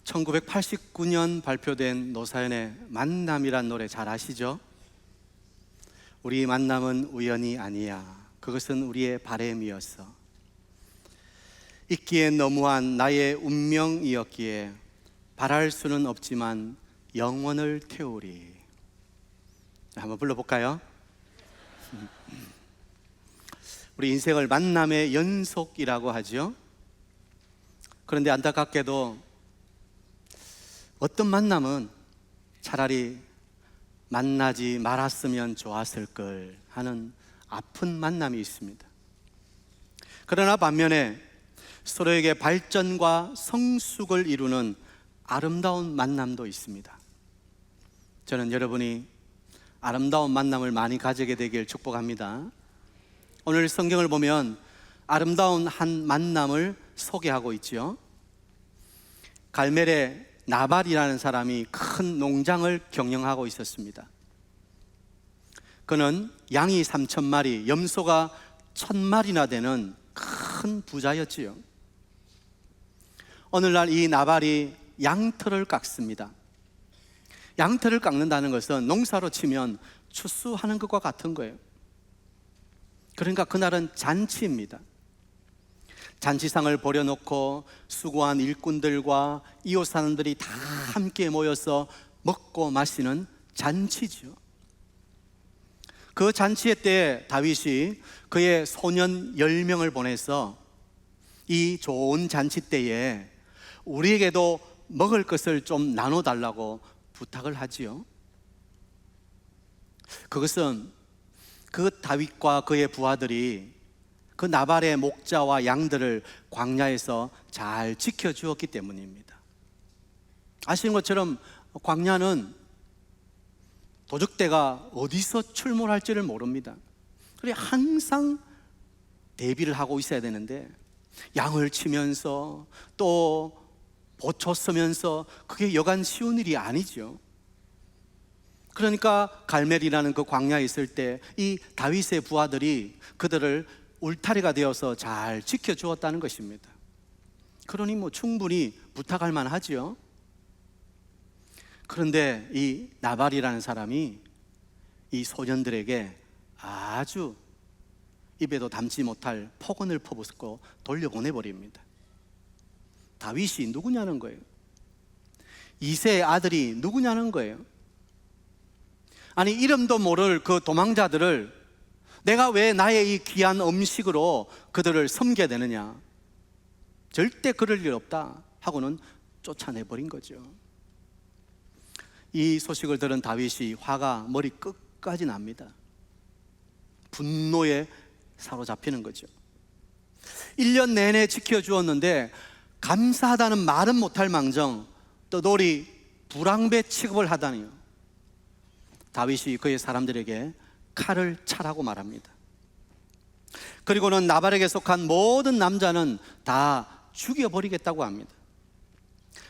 1989년 발표된 노사연의 만남이란 노래 잘 아시죠? 우리 만남은 우연이 아니야. 그것은 우리의 바램이었어. 있기엔 너무한 나의 운명이었기에 바랄 수는 없지만 영원을 태우리. 한번 불러볼까요? 우리 인생을 만남의 연속이라고 하죠. 그런데 안타깝게도 어떤 만남은 차라리 만나지 말았으면 좋았을 걸 하는 아픈 만남이 있습니다. 그러나 반면에 서로에게 발전과 성숙을 이루는 아름다운 만남도 있습니다. 저는 여러분이 아름다운 만남을 많이 가지게 되길 축복합니다. 오늘 성경을 보면 아름다운 한 만남을 소개하고 있죠. 갈멜의 나발이라는 사람이 큰 농장을 경영하고 있었습니다. 그는 양이 3,000마리, 염소가 1,000마리나 되는 큰 부자였지요. 오늘날 이 나발이 양털을 깎습니다. 양털을 깎는다는 것은 농사로 치면 추수하는 것과 같은 거예요. 그러니까 그날은 잔치입니다. 잔치상을 벌여놓고 수고한 일꾼들과 이웃 사람들이 다 함께 모여서 먹고 마시는 잔치죠. 그 잔치의 때 다윗이 그의 소년 10명을 보내서 이 좋은 잔치 때에 우리에게도 먹을 것을 좀 나눠달라고 부탁을 하지요. 그것은 그 다윗과 그의 부하들이 그 나발의 목자와 양들을 광야에서 잘 지켜주었기 때문입니다. 아시는 것처럼 광야는 도적대가 어디서 출몰할지를 모릅니다. 그래서 항상 대비를 하고 있어야 되는데 양을 치면서 또 보초 서면서 그게 여간 쉬운 일이 아니죠. 그러니까 갈멜이라는 그 광야에 있을 때 이 다윗의 부하들이 그들을 울타리가 되어서 잘 지켜주었다는 것입니다. 그러니 충분히 부탁할 만하죠. 그런데 이 나발이라는 사람이 이 소년들에게 아주 입에도 담지 못할 폭언을 퍼붓고 돌려보내버립니다. 다윗이 누구냐는 거예요. 이새의 아들이 누구냐는 거예요. 아니, 이름도 모를 그 도망자들을 내가 왜 나의 이 귀한 음식으로 그들을 섬겨야 되느냐, 절대 그럴 일 없다 하고는 쫓아내버린 거죠. 이 소식을 들은 다윗이 화가 머리 끝까지 납니다. 분노에 사로잡히는 거죠. 1년 내내 지켜주었는데 감사하다는 말은 못할 망정 떠돌이 불황배 취급을 하다니요. 다윗이 그의 사람들에게 칼을 차라고 말합니다. 그리고는 나발에게 속한 모든 남자는 다 죽여버리겠다고 합니다.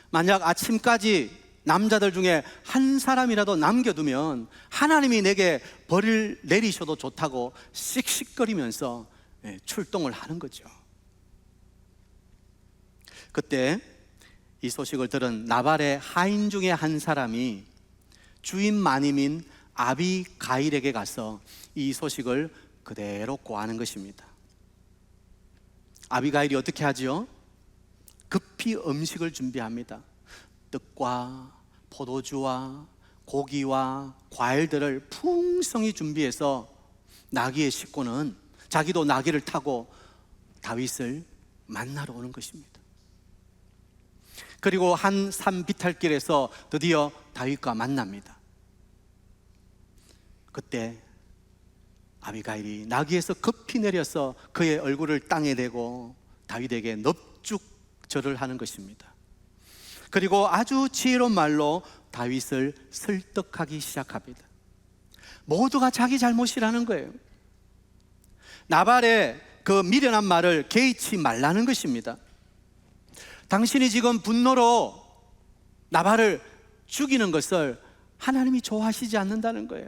만약 아침까지 남자들 중에 한 사람이라도 남겨두면 하나님이 내게 벌을 내리셔도 좋다고 씩씩거리면서 출동을 하는 거죠. 그때 이 소식을 들은 나발의 하인 중에 한 사람이 주인 마님인 아비가일에게 가서 이 소식을 그대로 고하는 것입니다. 아비가일이 어떻게 하지요? 급히 음식을 준비합니다. 떡과 포도주와 고기와 과일들을 풍성히 준비해서 나귀에 싣고는 자기도 나귀를 타고 다윗을 만나러 오는 것입니다. 그리고 한 산 비탈길에서 드디어 다윗과 만납니다. 그때 아비가일이 나귀에서 급히 내려서 그의 얼굴을 땅에 대고 다윗에게 넙죽절을 하는 것입니다. 그리고 아주 지혜로운 말로 다윗을 설득하기 시작합니다. 모두가 자기 잘못이라는 거예요. 나발의 그 미련한 말을 개의치 말라는 것입니다. 당신이 지금 분노로 나발을 죽이는 것을 하나님이 좋아하시지 않는다는 거예요.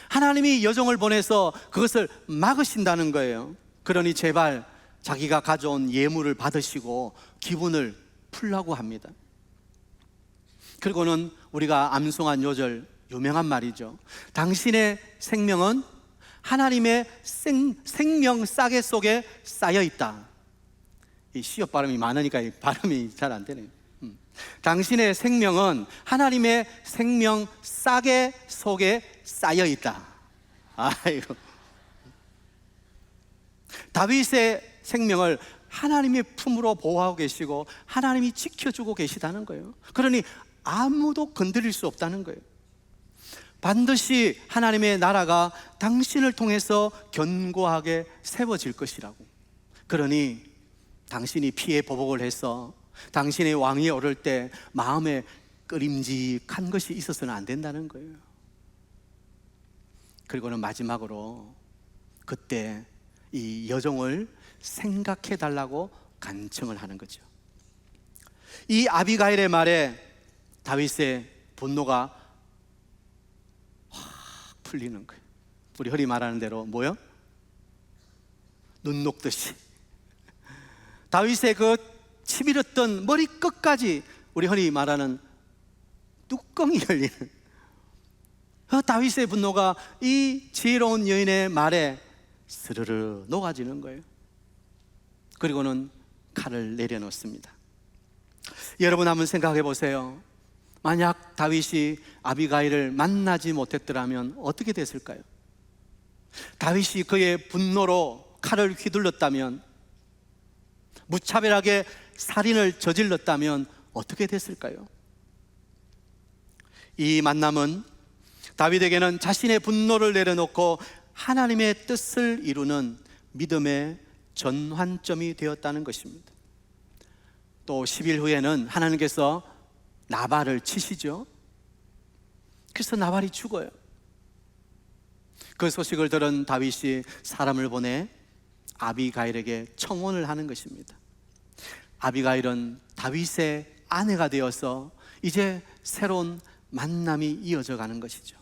하나님이 여종을 보내서 그것을 막으신다는 거예요. 그러니 제발 자기가 가져온 예물을 받으시고 기분을 풀라고 합니다. 그리고는 우리가 암송한 요절, 유명한 말이죠. 당신의 생명은 하나님의 생명 싸개 속에 쌓여 있다. 이 시옷 발음이 많으니까 이 발음이 잘 안 되네요. 당신의 생명은 하나님의 생명 싸개 속에 쌓여 있다. 아이고. 다윗의 생명을 하나님의 품으로 보호하고 계시고 하나님이 지켜주고 계시다는 거예요. 그러니 아무도 건드릴 수 없다는 거예요. 반드시 하나님의 나라가 당신을 통해서 견고하게 세워질 것이라고. 그러니 당신이 피해 보복을 해서 당신의 왕위에 오를 때 마음에 끄림직한 것이 있어서는 안 된다는 거예요. 그리고는 마지막으로 그때 이 여종을 생각해 달라고 간청을 하는 거죠. 이 아비가일의 말에 다윗의 분노가 확 풀리는 거예요. 우리 흔히 말하는 대로 뭐요? 눈 녹듯이 다윗의 그 치밀었던 머리 끝까지 우리 흔히 말하는 뚜껑이 열리는 다윗의 분노가 이 지혜로운 여인의 말에 스르르 녹아지는 거예요. 그리고는 칼을 내려놓습니다. 여러분 한번 생각해 보세요. 만약 다윗이 아비가일을 만나지 못했더라면 어떻게 됐을까요? 다윗이 그의 분노로 칼을 휘둘렀다면, 무차별하게 살인을 저질렀다면 어떻게 됐을까요? 이 만남은 다윗에게는 자신의 분노를 내려놓고 하나님의 뜻을 이루는 믿음의 전환점이 되었다는 것입니다. 또 10일 후에는 하나님께서 나발을 치시죠. 그래서 나발이 죽어요. 그 소식을 들은 다윗이 사람을 보내 아비가일에게 청혼을 하는 것입니다. 아비가일은 다윗의 아내가 되어서 이제 새로운 만남이 이어져 가는 것이죠.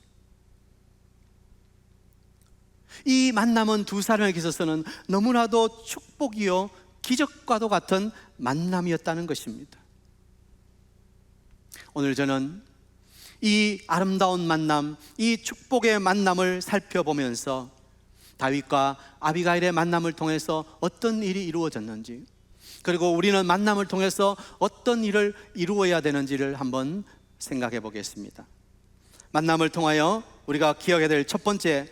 이 만남은 두 사람에게 있어서는 너무나도 축복이요 기적과도 같은 만남이었다는 것입니다. 오늘 저는 이 아름다운 만남, 이 축복의 만남을 살펴보면서 다윗과 아비가일의 만남을 통해서 어떤 일이 이루어졌는지, 그리고 우리는 만남을 통해서 어떤 일을 이루어야 되는지를 한번 생각해 보겠습니다. 만남을 통하여 우리가 기억해야 될 첫 번째,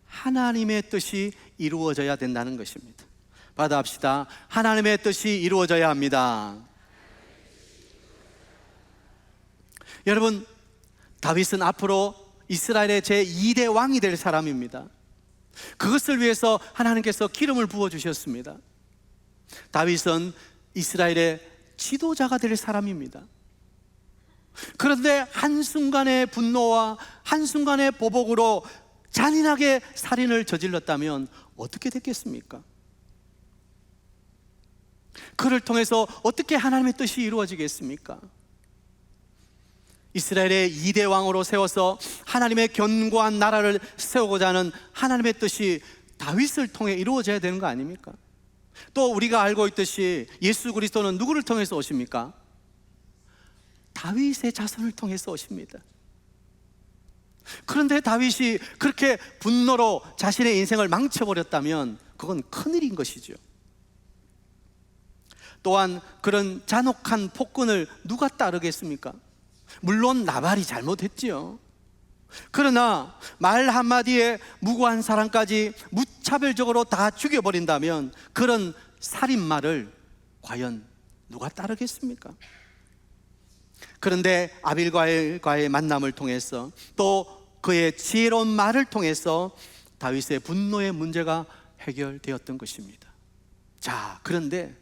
하나님의 뜻이 이루어져야 된다는 것입니다. 받아합시다. 하나님의 뜻이 이루어져야 합니다. 여러분, 다윗은 앞으로 이스라엘의 제2대 왕이 될 사람입니다. 그것을 위해서 하나님께서 기름을 부어주셨습니다. 다윗은 이스라엘의 지도자가 될 사람입니다. 그런데 한순간의 분노와 한순간의 보복으로 잔인하게 살인을 저질렀다면 어떻게 됐겠습니까? 그를 통해서 어떻게 하나님의 뜻이 이루어지겠습니까? 이스라엘의 2대 왕으로 세워서 하나님의 견고한 나라를 세우고자 하는 하나님의 뜻이 다윗을 통해 이루어져야 되는 거 아닙니까? 또 우리가 알고 있듯이 예수 그리스도는 누구를 통해서 오십니까? 다윗의 자손을 통해서 오십니다. 그런데 다윗이 그렇게 분노로 자신의 인생을 망쳐버렸다면 그건 큰일인 것이죠. 또한 그런 잔혹한 폭군을 누가 따르겠습니까? 물론 나발이 잘못했지요. 그러나 말 한마디에 무고한 사람까지 무차별적으로 다 죽여버린다면 그런 살인마를 과연 누가 따르겠습니까? 그런데 아비가일과의 만남을 통해서 또 그의 지혜로운 말을 통해서 다윗의 분노의 문제가 해결되었던 것입니다. 자, 그런데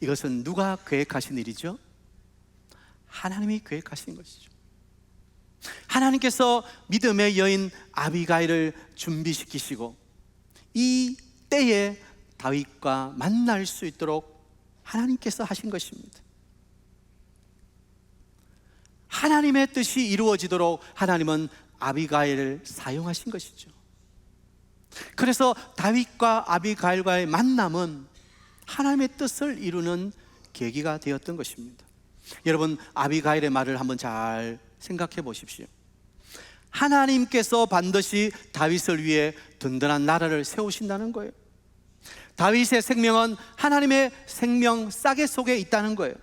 이것은 누가 계획하신 일이죠? 하나님이 계획하신 것이죠. 하나님께서 믿음의 여인 아비가일을 준비시키시고 이 때에 다윗과 만날 수 있도록 하나님께서 하신 것입니다. 하나님의 뜻이 이루어지도록 하나님은 아비가일을 사용하신 것이죠. 그래서 다윗과 아비가일과의 만남은 하나님의 뜻을 이루는 계기가 되었던 것입니다. 여러분, 아비가일의 말을 한번 잘 생각해 보십시오. 하나님께서 반드시 다윗을 위해 든든한 나라를 세우신다는 거예요. 다윗의 생명은 하나님의 생명 싸개 속에 있다는 거예요.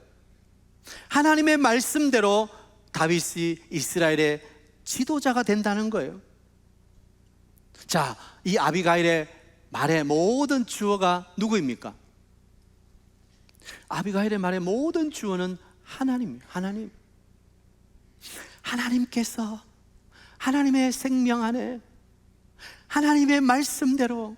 하나님의 말씀대로 다윗이 이스라엘의 지도자가 된다는 거예요. 자, 이 아비가일의 말의 모든 주어가 누구입니까? 아비가일의 말의 모든 주어는 하나님이에요. 하나님. 하나님께서 하나님의 생명 안에 하나님의 말씀대로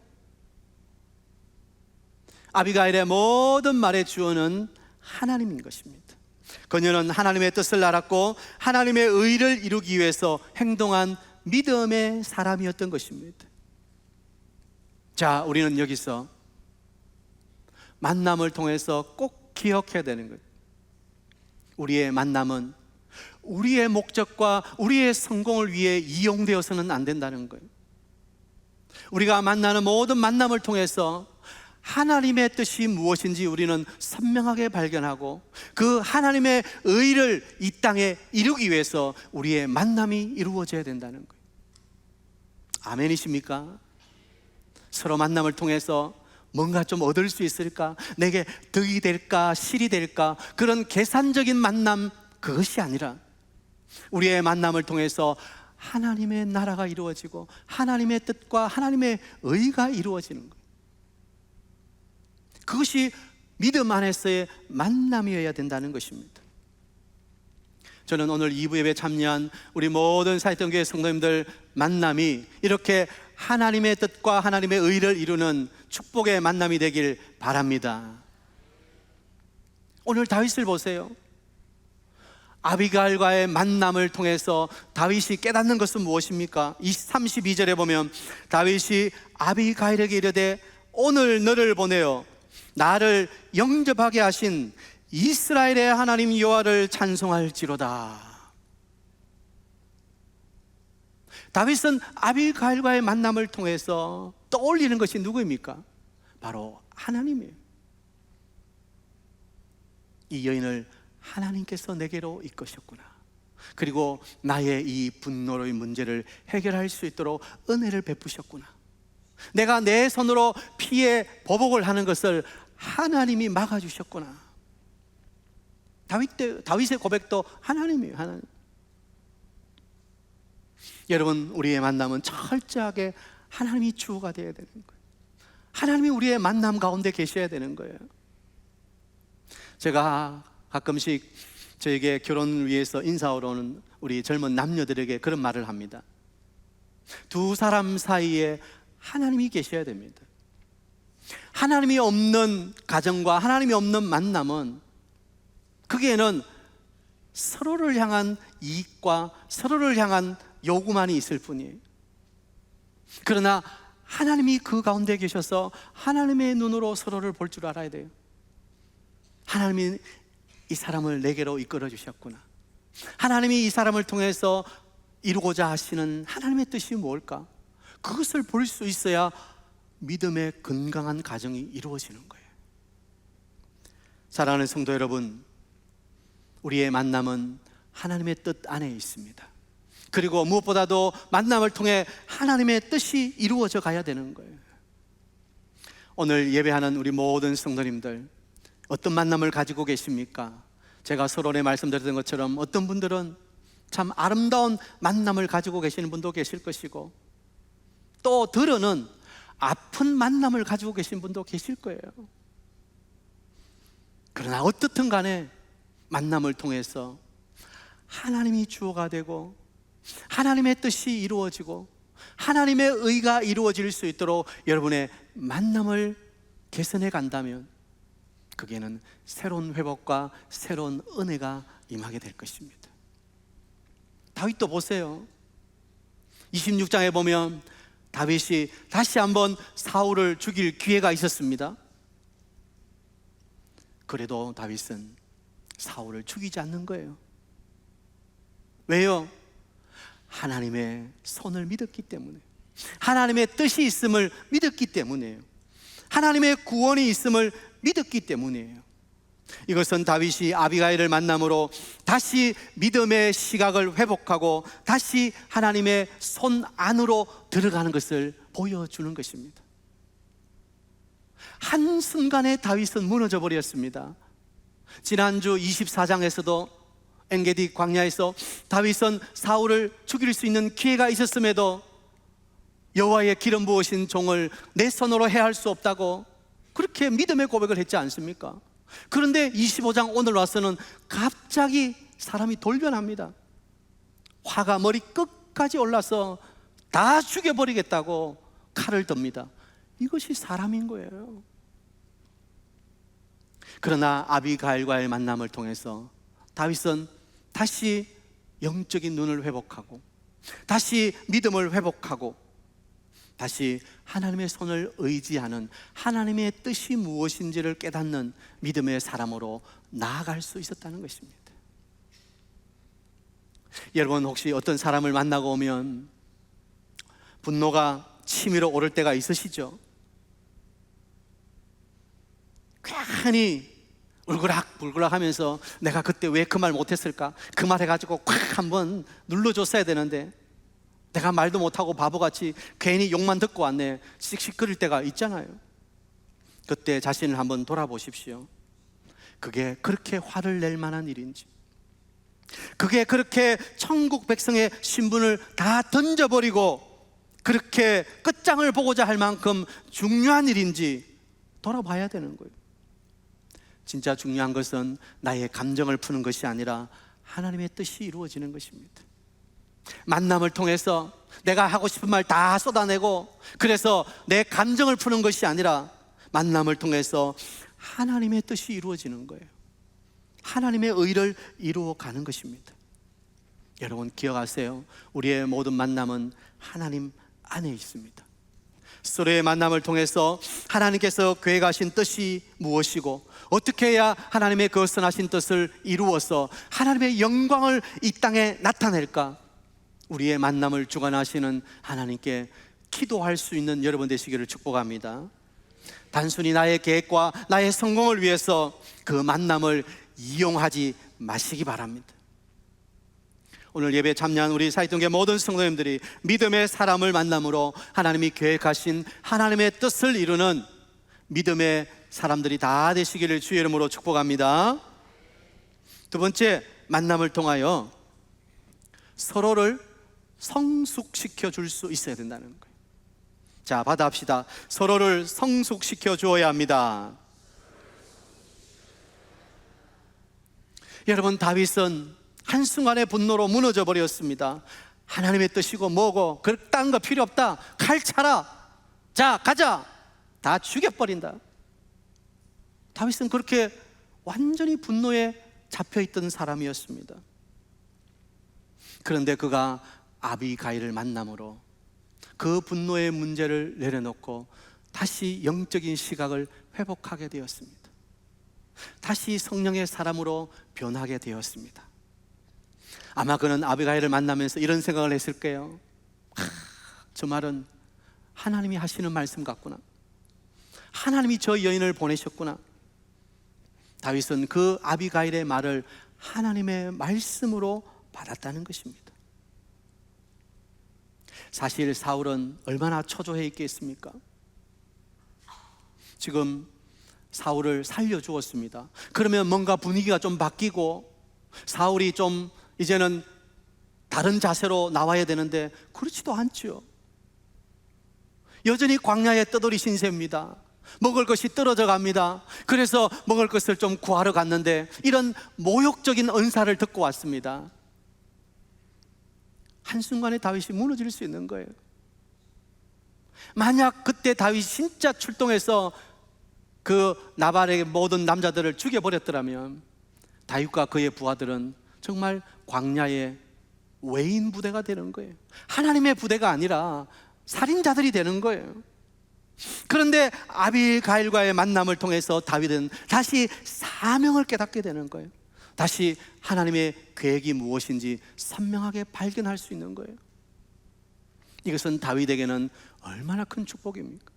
아비가일의 모든 말의 주어는 하나님인 것입니다. 그녀는 하나님의 뜻을 알았고 하나님의 의를 이루기 위해서 행동한 믿음의 사람이었던 것입니다. 자, 우리는 여기서 만남을 통해서 꼭 기억해야 되는 거예요. 우리의 만남은 우리의 목적과 우리의 성공을 위해 이용되어서는 안 된다는 거예요. 우리가 만나는 모든 만남을 통해서 하나님의 뜻이 무엇인지 우리는 선명하게 발견하고 그 하나님의 의를 이 땅에 이루기 위해서 우리의 만남이 이루어져야 된다는 거예요. 아멘이십니까? 서로 만남을 통해서 뭔가 좀 얻을 수 있을까? 내게 득이 될까? 실이 될까? 그런 계산적인 만남, 그것이 아니라 우리의 만남을 통해서 하나님의 나라가 이루어지고 하나님의 뜻과 하나님의 의가 이루어지는 거예요. 그것이 믿음 안에서의 만남이어야 된다는 것입니다. 저는 오늘 2부 예배 참여한 우리 모든 사역동교회 성도님들 만남이 이렇게 하나님의 뜻과 하나님의 의를 이루는 축복의 만남이 되길 바랍니다. 오늘 다윗을 보세요. 아비가일과의 만남을 통해서 다윗이 깨닫는 것은 무엇입니까? 32절에 보면 다윗이 아비가일에게 이르되 오늘 너를 보내어 나를 영접하게 하신 이스라엘의 하나님 여호와를 찬송할지로다. 다윗은 아비가일과의 만남을 통해서 떠올리는 것이 누구입니까? 바로 하나님이에요. 이 여인을 하나님께서 내게로 이끄셨구나. 그리고 나의 이 분노의 문제를 해결할 수 있도록 은혜를 베푸셨구나. 내가 내 손으로 피해 보복을 하는 것을 하나님이 막아주셨구나. 다윗의 고백도 하나님이에요. 하나님. 여러분, 우리의 만남은 철저하게 하나님이 주어가 되어야 되는 거예요. 하나님이 우리의 만남 가운데 계셔야 되는 거예요. 제가 가끔씩 저에게 결혼을 위해서 인사하러 오는 우리 젊은 남녀들에게 그런 말을 합니다. 두 사람 사이에 하나님이 계셔야 됩니다. 하나님이 없는 가정과 하나님이 없는 만남은 거기에는 서로를 향한 이익과 서로를 향한 요구만이 있을 뿐이에요. 그러나 하나님이 그 가운데 계셔서 하나님의 눈으로 서로를 볼 줄 알아야 돼요. 하나님이 이 사람을 내게로 이끌어 주셨구나. 하나님이 이 사람을 통해서 이루고자 하시는 하나님의 뜻이 뭘까? 그것을 볼 수 있어야 믿음의 건강한 가정이 이루어지는 거예요. 사랑하는 성도 여러분, 우리의 만남은 하나님의 뜻 안에 있습니다. 그리고 무엇보다도 만남을 통해 하나님의 뜻이 이루어져 가야 되는 거예요. 오늘 예배하는 우리 모든 성도님들, 어떤 만남을 가지고 계십니까? 제가 서론에 말씀드렸던 것처럼 어떤 분들은 참 아름다운 만남을 가지고 계시는 분도 계실 것이고, 또 들어는 아픈 만남을 가지고 계신 분도 계실 거예요. 그러나 어떻든 간에 만남을 통해서 하나님이 주어가 되고 하나님의 뜻이 이루어지고 하나님의 의가 이루어질 수 있도록 여러분의 만남을 개선해 간다면 그게는 새로운 회복과 새로운 은혜가 임하게 될 것입니다. 다윗도 보세요. 26장에 보면 다윗이 다시 한번 사울을 죽일 기회가 있었습니다. 그래도 다윗은 사울을 죽이지 않는 거예요. 왜요? 하나님의 손을 믿었기 때문에, 하나님의 뜻이 있음을 믿었기 때문이에요. 하나님의 구원이 있음을 믿었기 때문이에요. 이것은 다윗이 아비가일을 만남으로 다시 믿음의 시각을 회복하고 다시 하나님의 손 안으로 들어가는 것을 보여주는 것입니다. 한순간에 다윗은 무너져 버렸습니다. 지난주 24장에서도 엔게디 광야에서 다윗은 사울을 죽일 수 있는 기회가 있었음에도 여호와의 기름 부으신 종을 내 손으로 해할 수 없다고 그렇게 믿음의 고백을 했지 않습니까? 그런데 25장 오늘 와서는 갑자기 사람이 돌변합니다. 화가 머리 끝까지 올라서 다 죽여버리겠다고 칼을 듭니다. 이것이 사람인 거예요. 그러나 아비가일과의 만남을 통해서 다윗은 다시 영적인 눈을 회복하고 다시 믿음을 회복하고 다시 하나님의 손을 의지하는 하나님의 뜻이 무엇인지를 깨닫는 믿음의 사람으로 나아갈 수 있었다는 것입니다. 여러분, 혹시 어떤 사람을 만나고 오면 분노가 치밀어 오를 때가 있으시죠? 괜히 울그락불그락 하면서 내가 그때 왜 그 말 못했을까? 그 말 해가지고 콱 한번 눌러줬어야 되는데 내가 말도 못하고 바보같이 괜히 욕만 듣고 왔네, 씩씩거릴 때가 있잖아요. 그때 자신을 한번 돌아보십시오. 그게 그렇게 화를 낼 만한 일인지, 그게 그렇게 천국 백성의 신분을 다 던져버리고 그렇게 끝장을 보고자 할 만큼 중요한 일인지 돌아봐야 되는 거예요. 진짜 중요한 것은 나의 감정을 푸는 것이 아니라 하나님의 뜻이 이루어지는 것입니다. 만남을 통해서 내가 하고 싶은 말 다 쏟아내고 그래서 내 감정을 푸는 것이 아니라 만남을 통해서 하나님의 뜻이 이루어지는 거예요. 하나님의 의를 이루어가는 것입니다. 여러분 기억하세요. 우리의 모든 만남은 하나님 안에 있습니다. 서로의 만남을 통해서 하나님께서 계획하신 뜻이 무엇이고 어떻게 해야 하나님의 그 선하신 뜻을 이루어서 하나님의 영광을 이 땅에 나타낼까, 우리의 만남을 주관하시는 하나님께 기도할 수 있는 여러분 되시기를 축복합니다. 단순히 나의 계획과 나의 성공을 위해서 그 만남을 이용하지 마시기 바랍니다. 오늘 예배 참여한 우리 사이동교회 모든 성도님들이 믿음의 사람을 만남으로 하나님이 계획하신 하나님의 뜻을 이루는 믿음의 사람들이 다 되시기를 주의 이름으로 축복합니다. 두 번째, 만남을 통하여 서로를 성숙시켜 줄 수 있어야 된다는 거예요. 자, 받아합시다. 서로를 성숙시켜 주어야 합니다. 여러분, 다윗은 한순간의 분노로 무너져 버렸습니다. 하나님의 뜻이고 뭐고 그딴 거 필요 없다, 칼 차라, 자 가자, 다 죽여버린다. 다윗은 그렇게 완전히 분노에 잡혀있던 사람이었습니다. 그런데 그가 아비가일을 만남으로 그 분노의 문제를 내려놓고 다시 영적인 시각을 회복하게 되었습니다. 다시 성령의 사람으로 변하게 되었습니다. 아마 그는 아비가일을 만나면서 이런 생각을 했을 거예요. 저 말은 하나님이 하시는 말씀 같구나, 하나님이 저 여인을 보내셨구나. 다윗은 그 아비가일의 말을 하나님의 말씀으로 받았다는 것입니다. 사실 사울은 얼마나 초조해 있겠습니까? 지금 사울을 살려주었습니다. 그러면 뭔가 분위기가 좀 바뀌고 사울이 좀 이제는 다른 자세로 나와야 되는데 그렇지도 않죠. 여전히 광야에 떠돌이 신세입니다. 먹을 것이 떨어져 갑니다. 그래서 먹을 것을 좀 구하러 갔는데 이런 모욕적인 언사를 듣고 왔습니다. 한순간에 다윗이 무너질 수 있는 거예요. 만약 그때 다윗이 진짜 출동해서 그 나발의 모든 남자들을 죽여버렸더라면 다윗과 그의 부하들은 정말 광야의 외인 부대가 되는 거예요. 하나님의 부대가 아니라 살인자들이 되는 거예요. 그런데 아비가일과의 만남을 통해서 다윗은 다시 사명을 깨닫게 되는 거예요. 다시 하나님의 계획이 무엇인지 선명하게 발견할 수 있는 거예요. 이것은 다윗에게는 얼마나 큰 축복입니까?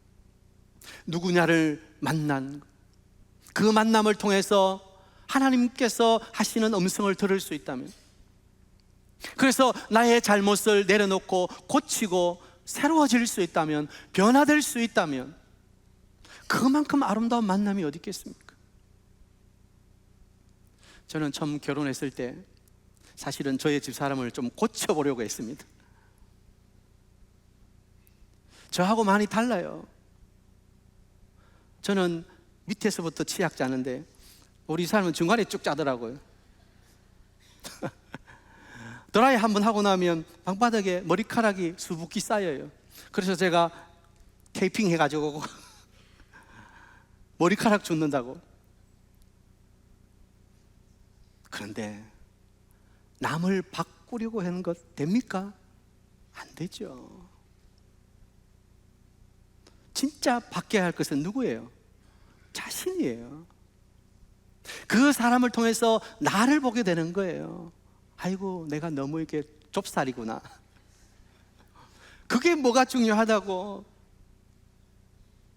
누구냐를 만난 그 만남을 통해서 하나님께서 하시는 음성을 들을 수 있다면, 그래서 나의 잘못을 내려놓고 고치고 새로워질 수 있다면, 변화될 수 있다면, 그만큼 아름다운 만남이 어디 있겠습니까? 저는 처음 결혼했을 때 사실은 저의 집사람을 좀 고쳐보려고 했습니다. 저하고 많이 달라요. 저는 밑에서부터 치약 짜는데 우리 사람은 중간에 쭉 짜더라고요. 드라이 한번 하고 나면 방바닥에 머리카락이 수북히 쌓여요. 그래서 제가 테이핑 해가지고 머리카락 줍는다고. 그런데 남을 바꾸려고 하는 것 됩니까? 안 되죠. 진짜 바뀌어야 할 것은 누구예요? 자신이에요. 그 사람을 통해서 나를 보게 되는 거예요. 아이고, 내가 너무 이렇게 좁쌀이구나. 그게 뭐가 중요하다고.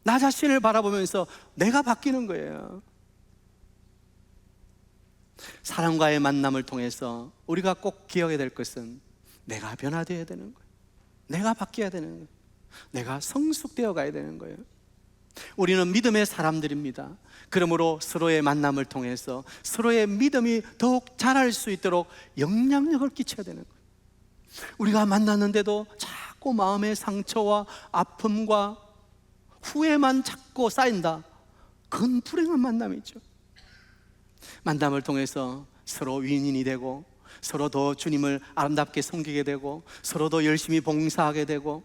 나 자신을 바라보면서 내가 바뀌는 거예요. 사람과의 만남을 통해서 우리가 꼭 기억해야 될 것은 내가 변화되어야 되는 거예요. 내가 바뀌어야 되는 거예요. 내가 성숙되어 가야 되는 거예요. 우리는 믿음의 사람들입니다. 그러므로 서로의 만남을 통해서 서로의 믿음이 더욱 자랄 수 있도록 영향력을 끼쳐야 되는 거예요. 우리가 만났는데도 자꾸 마음의 상처와 아픔과 후회만 자꾸 쌓인다. 그건 불행한 만남이죠. 만남을 통해서 서로 윈윈이 되고, 서로 더 주님을 아름답게 섬기게 되고, 서로 더 열심히 봉사하게 되고,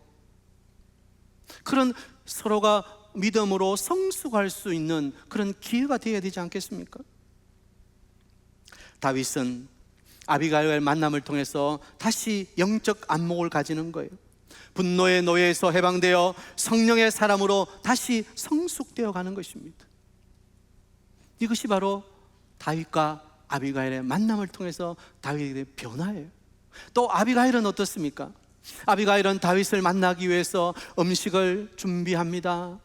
그런 서로가 믿음으로 성숙할 수 있는 그런 기회가 되어야 되지 않겠습니까? 다윗은 아비가일과의 만남을 통해서 다시 영적 안목을 가지는 거예요. 분노의 노예에서 해방되어 성령의 사람으로 다시 성숙되어 가는 것입니다. 이것이 바로 다윗과 아비가일의 만남을 통해서 다윗의 변화예요. 또 아비가일은 어떻습니까? 아비가일은 다윗을 만나기 위해서 음식을 준비합니다.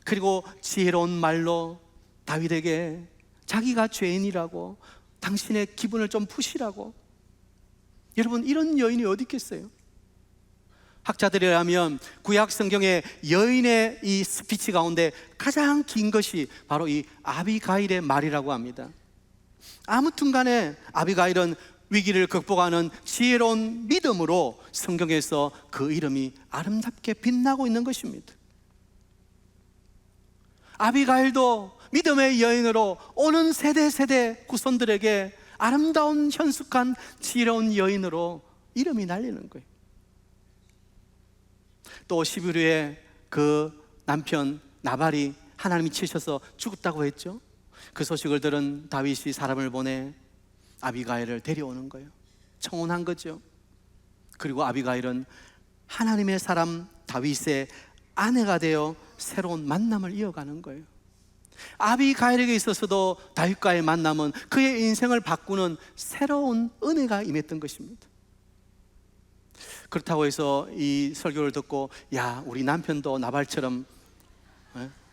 그리고 지혜로운 말로 다윗에게 자기가 죄인이라고, 당신의 기분을 좀 푸시라고. 여러분, 이런 여인이 어디 있겠어요? 학자들이라면 구약 성경의 여인의 이 스피치 가운데 가장 긴 것이 바로 이 아비가일의 말이라고 합니다. 아무튼 간에 아비가일은 위기를 극복하는 지혜로운 믿음으로 성경에서 그 이름이 아름답게 빛나고 있는 것입니다. 아비가일도 믿음의 여인으로 오는 세대 후손들에게 아름다운 현숙한 지혜로운 여인으로 이름이 날리는 거예요. 또 10일 후에 그 남편 나발이 하나님이 치셔서 죽었다고 했죠. 그 소식을 들은 다윗이 사람을 보내 아비가일을 데려오는 거예요. 청혼한 거죠. 그리고 아비가일은 하나님의 사람 다윗의 아내가 되어 새로운 만남을 이어가는 거예요. 아비가일에게 있어서도 다윗과의 만남은 그의 인생을 바꾸는 새로운 은혜가 임했던 것입니다. 그렇다고 해서 이 설교를 듣고, 야, 우리 남편도 나발처럼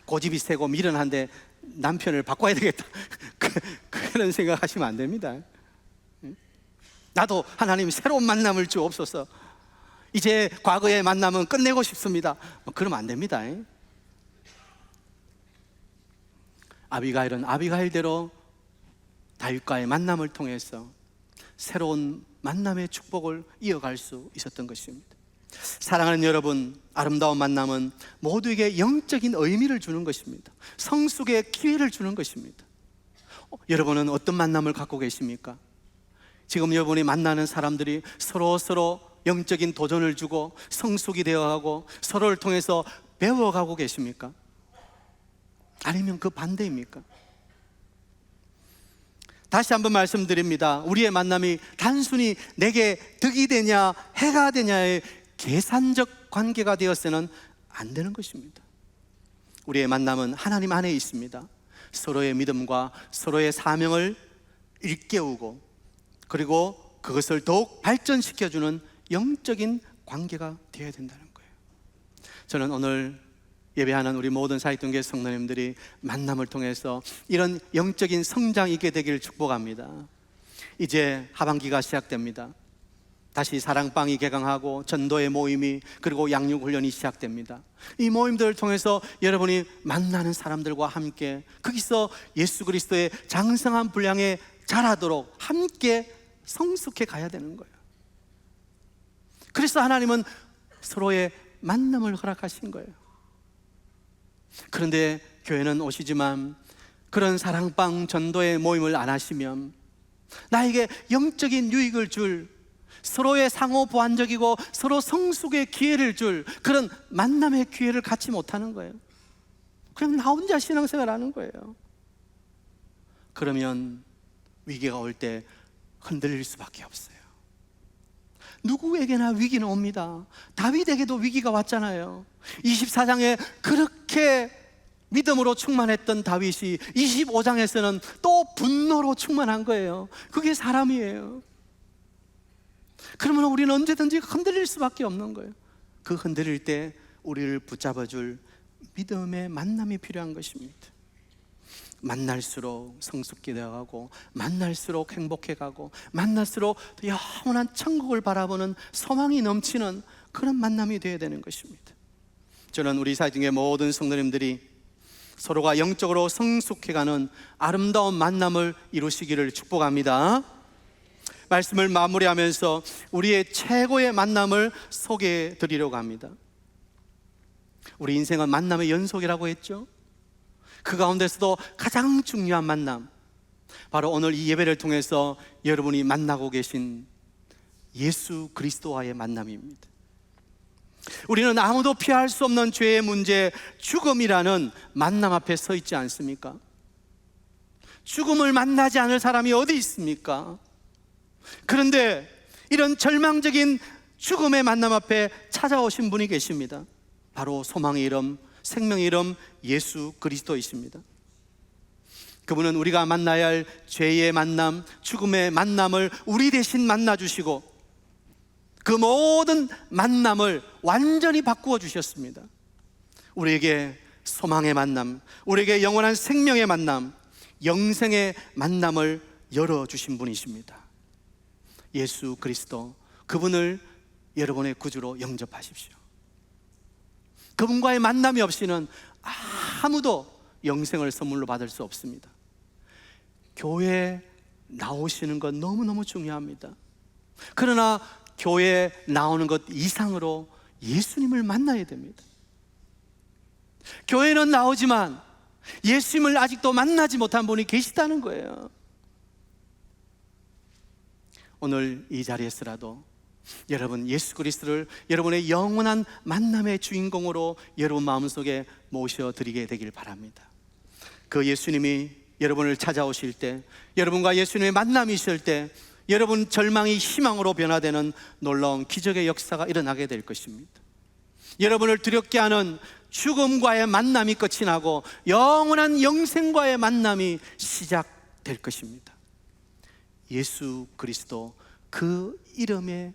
고집이 세고 미련한데 남편을 바꿔야 되겠다, 그런 생각하시면 안 됩니다. 나도 하나님 새로운 만남을 주옵소서, 이제 과거의 만남은 끝내고 싶습니다, 그러면 안 됩니다. 아비가일은 아비가일대로 다윗과의 만남을 통해서 새로운 만남의 축복을 이어갈 수 있었던 것입니다. 사랑하는 여러분, 아름다운 만남은 모두에게 영적인 의미를 주는 것입니다. 성숙의 기회를 주는 것입니다. 여러분은 어떤 만남을 갖고 계십니까? 지금 여러분이 만나는 사람들이 서로 영적인 도전을 주고 성숙이 되어가고 서로를 통해서 배워가고 계십니까? 아니면 그 반대입니까? 다시 한번 말씀드립니다. 우리의 만남이 단순히 내게 득이 되냐 해가 되냐의 계산적 관계가 되어서는 안 되는 것입니다. 우리의 만남은 하나님 안에 있습니다. 서로의 믿음과 서로의 사명을 일깨우고, 그리고 그것을 더욱 발전시켜주는 영적인 관계가 되어야 된다는 거예요. 저는 오늘 예배하는 우리 모든 사역동교회 성도님들이 만남을 통해서 이런 영적인 성장이 있게 되기를 축복합니다. 이제 하반기가 시작됩니다. 다시 사랑방이 개강하고 전도의 모임이, 그리고 양육훈련이 시작됩니다. 이 모임들을 통해서 여러분이 만나는 사람들과 함께 거기서 예수 그리스도의 장성한 분량에 자라도록 함께 성숙해 가야 되는 거예요. 그래서 하나님은 서로의 만남을 허락하신 거예요. 그런데 교회는 오시지만 그런 사랑방 전도의 모임을 안 하시면 나에게 영적인 유익을 줄, 서로의 상호 보완적이고 서로 성숙의 기회를 줄 그런 만남의 기회를 갖지 못하는 거예요. 그냥 나 혼자 신앙생활 하는 거예요. 그러면 위기가 올 때 흔들릴 수밖에 없어요. 누구에게나 위기는 옵니다. 다윗에게도 위기가 왔잖아요. 24장에 그렇게 믿음으로 충만했던 다윗이 25장에서는 또 분노로 충만한 거예요. 그게 사람이에요. 그러면 우리는 언제든지 흔들릴 수밖에 없는 거예요. 그 흔들릴 때 우리를 붙잡아줄 믿음의 만남이 필요한 것입니다. 만날수록 성숙히 되어가고, 만날수록 행복해가고, 만날수록 영원한 천국을 바라보는 소망이 넘치는 그런 만남이 되어야 되는 것입니다. 저는 우리 사역의 모든 성도님들이 서로가 영적으로 성숙해가는 아름다운 만남을 이루시기를 축복합니다. 말씀을 마무리하면서 우리의 최고의 만남을 소개해 드리려고 합니다. 우리 인생은 만남의 연속이라고 했죠. 그 가운데서도 가장 중요한 만남, 바로 오늘 이 예배를 통해서 여러분이 만나고 계신 예수 그리스도와의 만남입니다. 우리는 아무도 피할 수 없는 죄의 문제, 죽음이라는 만남 앞에 서 있지 않습니까? 죽음을 만나지 않을 사람이 어디 있습니까? 그런데 이런 절망적인 죽음의 만남 앞에 찾아오신 분이 계십니다. 바로 소망의 이름, 생명의 이름 예수 그리스도이십니다. 그분은 우리가 만나야 할 죄의 만남, 죽음의 만남을 우리 대신 만나주시고 그 모든 만남을 완전히 바꾸어 주셨습니다. 우리에게 소망의 만남, 우리에게 영원한 생명의 만남, 영생의 만남을 열어주신 분이십니다. 예수 그리스도, 그분을 여러분의 구주로 영접하십시오. 그분과의 만남이 없이는 아무도 영생을 선물로 받을 수 없습니다. 교회에 나오시는 것 너무너무 중요합니다. 그러나 교회에 나오는 것 이상으로 예수님을 만나야 됩니다. 교회는 나오지만 예수님을 아직도 만나지 못한 분이 계시다는 거예요. 오늘 이 자리에서라도 여러분 예수 그리스도를 여러분의 영원한 만남의 주인공으로 여러분 마음속에 모셔드리게 되길 바랍니다. 그 예수님이 여러분을 찾아오실 때, 여러분과 예수님의 만남이 있을 때 여러분 절망이 희망으로 변화되는 놀라운 기적의 역사가 일어나게 될 것입니다. 여러분을 두렵게 하는 죽음과의 만남이 끝이 나고 영원한 영생과의 만남이 시작될 것입니다. 예수 그리스도, 그 이름에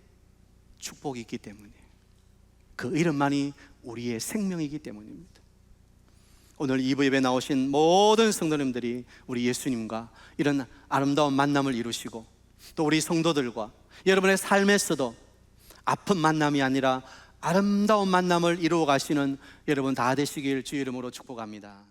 축복이 있기 때문에, 그 이름만이 우리의 생명이기 때문입니다. 오늘 이부 예배에 나오신 모든 성도님들이 우리 예수님과 이런 아름다운 만남을 이루시고, 또 우리 성도들과 여러분의 삶에서도 아픈 만남이 아니라 아름다운 만남을 이루어 가시는 여러분 다 되시길 주의 이름으로 축복합니다.